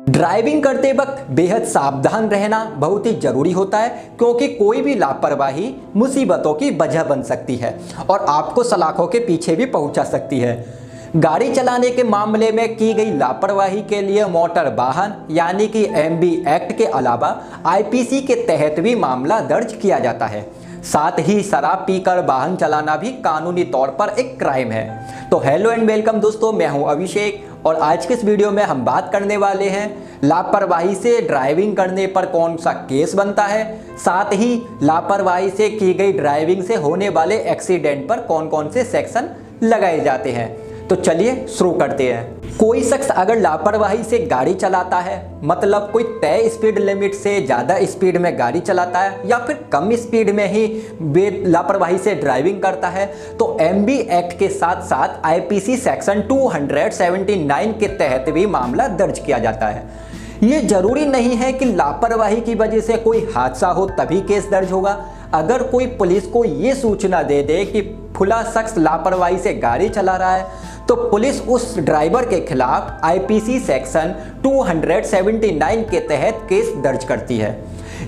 Driving करते वक्त बेहद सावधान रहना बहुत ही जरूरी होता है, क्योंकि कोई भी लापरवाही मुसीबतों की वजह बन सकती है और आपको सलाखों के पीछे भी पहुंचा सकती है। गाड़ी चलाने के मामले में की गई लापरवाही के लिए मोटर वाहन यानी कि एमवी एक्ट के अलावा आईपीसी के तहत भी मामला दर्ज किया जाता है। साथ ही शराब पीकर वाहन चलाना भी कानूनी तौर पर एक क्राइम है। तो हेलो एंड वेलकम दोस्तों, मैं हूं अभिषेक और आज के इस वीडियो में हम बात करने वाले हैं लापरवाही से ड्राइविंग करने पर कौन सा केस बनता है, साथ ही लापरवाही से की गई ड्राइविंग से होने वाले एक्सीडेंट पर कौन कौन से सेक्शन लगाए जाते हैं। तो चलिए शुरू करते हैं। कोई शख्स अगर लापरवाही से गाड़ी चलाता है, मतलब कोई तय स्पीड लिमिट से ज़्यादा स्पीड में गाड़ी चलाता है या फिर कम स्पीड में ही लापरवाही से ड्राइविंग करता है, तो एमवी एक्ट के साथ साथ आईपीसी सेक्शन 279 के तहत भी मामला दर्ज किया जाता है। ये जरूरी नहीं है कि लापरवाही की वजह से कोई हादसा हो तभी केस दर्ज होगा। अगर कोई पुलिस को ये सूचना दे दे कि फुला शख्स लापरवाही से गाड़ी चला रहा है, तो पुलिस उस ड्राइवर के खिलाफ आईपीसी सेक्शन 279 के तहत केस दर्ज करती है।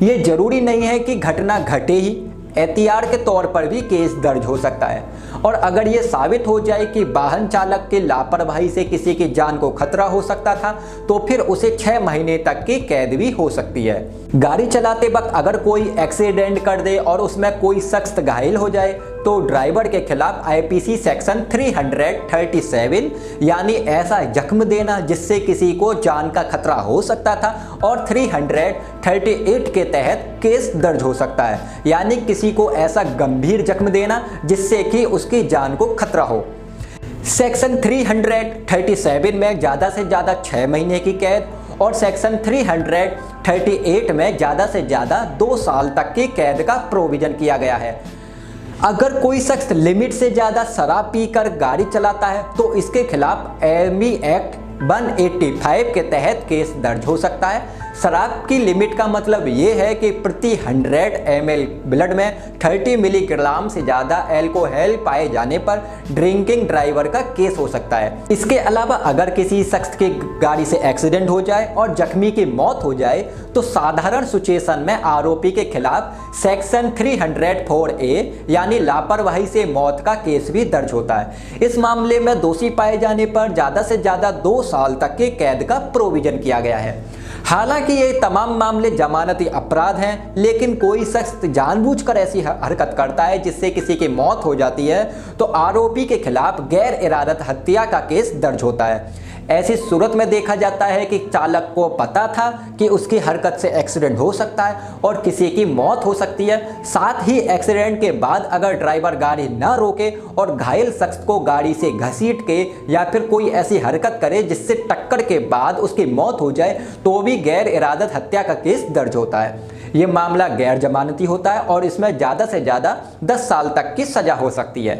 ये जरूरी नहीं है कि घटना घटे ही, एहतियात के तौर पर भी केस दर्ज हो सकता है। और अगर ये साबित हो जाए कि वाहन चालक की लापरवाही से किसी की जान को खतरा हो सकता था, तो फिर उसे 6 महीने तक की कैद भी हो सकती है। गाड़ी चलाते वक्त अगर कोई एक्सीडेंट कर दे और उसमें कोई शख्स घायल हो जाए, तो ड्राइवर के खिलाफ आईपीसी सेक्शन 337 यानी ऐसा जख्म देना जिससे किसी को जान का खतरा हो सकता था, और 338 के तहत केस दर्ज हो सकता है, यानी किसी को ऐसा गंभीर जख्म देना जिससे कि उसकी जान को खतरा हो। सेक्शन 337 में ज़्यादा से ज़्यादा 6 महीने की कैद और सेक्शन 338 में ज़्यादा से ज़्यादा 2 साल तक की कैद का प्रोविजन किया गया है। अगर कोई शख्स लिमिट से ज़्यादा शराब पीकर गाड़ी चलाता है, तो इसके खिलाफ एमवी एक्ट 185 के तहत केस दर्ज हो सकता है। शराब की लिमिट का मतलब ये है कि प्रति 100 ml ब्लड में 30 मिलीग्राम से ज़्यादा अल्कोहल पाए जाने पर ड्रिंकिंग ड्राइवर का केस हो सकता है। इसके अलावा अगर किसी शख्स की गाड़ी से एक्सीडेंट हो जाए और जख्मी की मौत हो जाए, तो साधारण सिचुएशन में आरोपी के खिलाफ सेक्शन 304A यानी लापरवाही से मौत का केस भी दर्ज होता है। इस मामले में दोषी पाए जाने पर ज़्यादा से ज़्यादा 2 साल तक की कैद का प्रोविजन किया गया है। हालांकि ये तमाम मामले जमानती अपराध हैं, लेकिन कोई शख्स जानबूझकर ऐसी हरकत करता है जिससे किसी की मौत हो जाती है, तो आरोपी के खिलाफ गैर इरादत हत्या का केस दर्ज होता है। ऐसी सूरत में देखा जाता है कि चालक को पता था कि उसकी हरकत से एक्सीडेंट हो सकता है और किसी की मौत हो सकती है। साथ ही एक्सीडेंट के बाद अगर ड्राइवर गाड़ी ना रोके और घायल शख्स को गाड़ी से घसीट के या फिर कोई ऐसी हरकत करे जिससे टक्कर के बाद उसकी मौत हो जाए, तो भी गैर इरादत हत्या का केस दर्ज होता है। ये मामला गैर जमानती होता है और इसमें ज़्यादा से ज़्यादा 10 साल तक की सज़ा हो सकती है।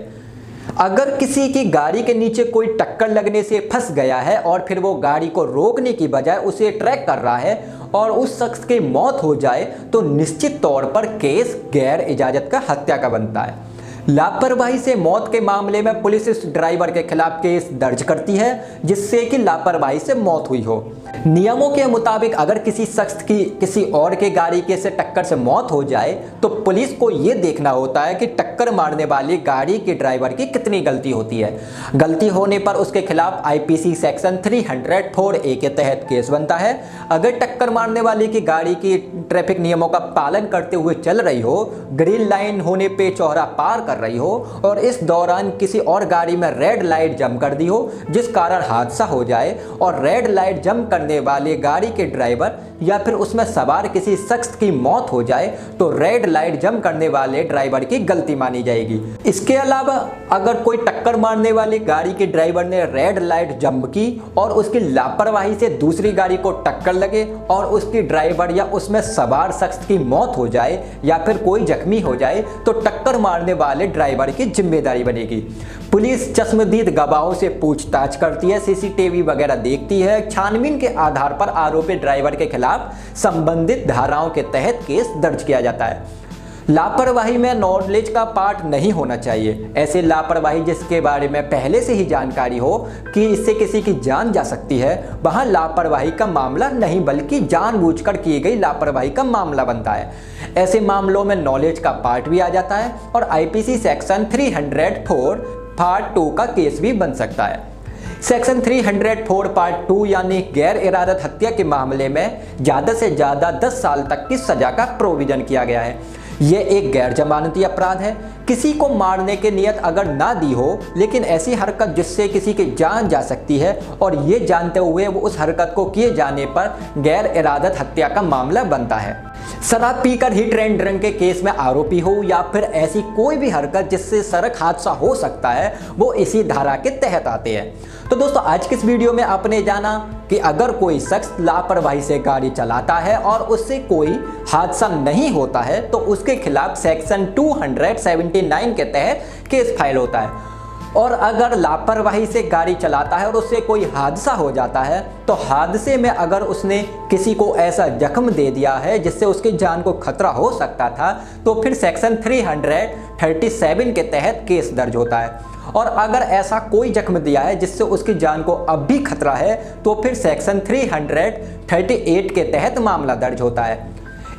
अगर किसी की गाड़ी के नीचे कोई टक्कर लगने से फंस गया है और फिर वो गाड़ी को रोकने की बजाय उसे ट्रैक कर रहा है और उस शख्स की मौत हो जाए, तो निश्चित तौर पर केस गैर इजाजत का हत्या का बनता है। लापरवाही से मौत के मामले में पुलिस इस ड्राइवर के खिलाफ केस दर्ज करती है जिससे कि लापरवाही से मौत हुई हो। नियमों के मुताबिक अगर किसी शख्स की किसी और के गाड़ी के से टक्कर से मौत हो जाए, तो पुलिस को ये देखना होता है कि टक्कर मारने वाली गाड़ी के ड्राइवर की कितनी गलती होती है। गलती होने पर उसके खिलाफ आईपीसी सेक्शन 304A के तहत केस बनता है। अगर टक्कर मारने वाले की गाड़ी की ट्रैफिक नियमों का पालन करते हुए चल रही हो, ग्रीन लाइन होने पे चौराहा पार कर रही हो और इस दौरान किसी और गाड़ी में रेड लाइट जम कर दी हो, जिस कारण हादसा हो जाए, और रेड लाइट जम करने वाले गाड़ी के ड्राइवर या फिर उसमें सवार किसी शख्स की मौत हो जाए, तो रेड लाइट जम करने वाले ड्राइवर की गलती मानी जाएगी। इसके अलावा अगर कोई टक्कर मारने वाली गाड़ी के ड्राइवर ने रेड लाइट जंप की और उसकी लापरवाही से दूसरी गाड़ी को टक्कर लगे और उसकी ड्राइवर या उसमें सवार शख्स की मौत हो जाए या फिर कोई जख्मी हो जाए, तो टक्कर मारने वाले ड्राइवर की जिम्मेदारी बनेगी। पुलिस चश्मदीद गवाहों से पूछताछ करती है, सीसीटीवी वगैरह देखती है। छानबीन के आधार पर आरोपी ड्राइवर के खिलाफ संबंधित धाराओं के तहत केस दर्ज किया जाता है। लापरवाही में नॉलेज का पार्ट नहीं होना चाहिए। ऐसे लापरवाही जिसके बारे में पहले से ही जानकारी हो कि इससे किसी की जान जा सकती है, वहाँ लापरवाही का मामला नहीं बल्कि जानबूझकर की गई लापरवाही का मामला बनता है। ऐसे मामलों में नॉलेज का पार्ट भी आ जाता है और आईपीसी सेक्शन 304 पार्ट 2 का केस भी बन सकता है। सेक्शन 304 पार्ट 2 यानी गैर इरादत हत्या के मामले में ज़्यादा से ज़्यादा 10 साल तक की सजा का प्रोविजन किया गया है। यह एक गैर जमानती अपराध है। किसी को मारने की नियत अगर ना दी हो लेकिन ऐसी हरकत जिससे किसी की जान जा सकती है और ये जानते हुए वो उस हरकत को किए जाने पर गैर इरादत हत्या का मामला बनता है। शराब पीकर हिट एंड रन के केस में आरोपी हो या फिर ऐसी कोई भी हरकत जिससे सड़क हादसा हो सकता है, वो इसी धारा के तहत आते हैं। तो दोस्तों आज की इस वीडियो में आपने जाना कि अगर कोई शख्स लापरवाही से गाड़ी चलाता है और उससे कोई हादसा नहीं होता है तो उसके खिलाफ सेक्शन 279 के तहत केस फाइल होता है। और अगर लापरवाही से गाड़ी चलाता है और उससे कोई हादसा हो जाता है तो हादसे में अगर उसने किसी को ऐसा जख्म दे दिया है जिससे उसकी जान को खतरा हो सकता था तो फिर सेक्शन 337 के तहत केस दर्ज होता है। और अगर ऐसा कोई जख्म दिया है जिससे उसकी जान को अब भी खतरा है तो फिर सेक्शन 338 के तहत मामला दर्ज होता है।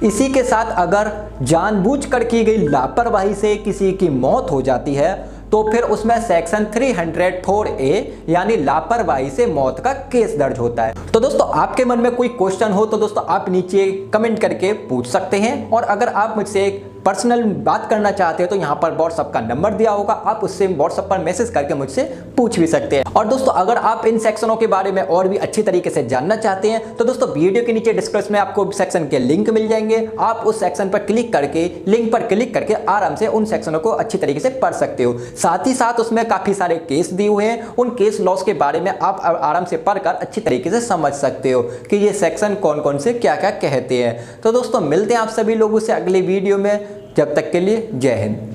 इसी के साथ अगर जानबूझकर की गई लापरवाही से किसी की मौत हो जाती है तो फिर उसमें सेक्शन 304A यानी लापरवाही से मौत का केस दर्ज होता है। तो दोस्तों आपके मन में कोई क्वेश्चन हो तो दोस्तों आप नीचे कमेंट करके पूछ सकते हैं और अगर आप मुझसे पर्सनल बात करना चाहते हैं तो यहाँ पर व्हाट्सअप का नंबर दिया होगा, आप उससे व्हाट्सअप पर मैसेज करके मुझसे पूछ भी सकते हैं। और दोस्तों अगर आप इन सेक्शनों के बारे में और भी अच्छी तरीके से जानना चाहते हैं तो दोस्तों वीडियो के नीचे डिस्क्रिप्शन में आपको सेक्शन के लिंक मिल जाएंगे। आप उस सेक्शन पर क्लिक करके लिंक पर क्लिक करके आराम से उन सेक्शनों को अच्छी तरीके से पढ़ सकते हो। साथ ही साथ उसमें काफ़ी सारे केस दिए हुए हैं, उन केस लॉस के बारे में आप आराम से पढ़कर अच्छी तरीके से समझ सकते हो कि ये सेक्शन कौन कौन से क्या क्या कहते हैं। तो दोस्तों मिलते हैं आप सभी लोगों से अगले वीडियो में, जब तक के लिए जय हिंद।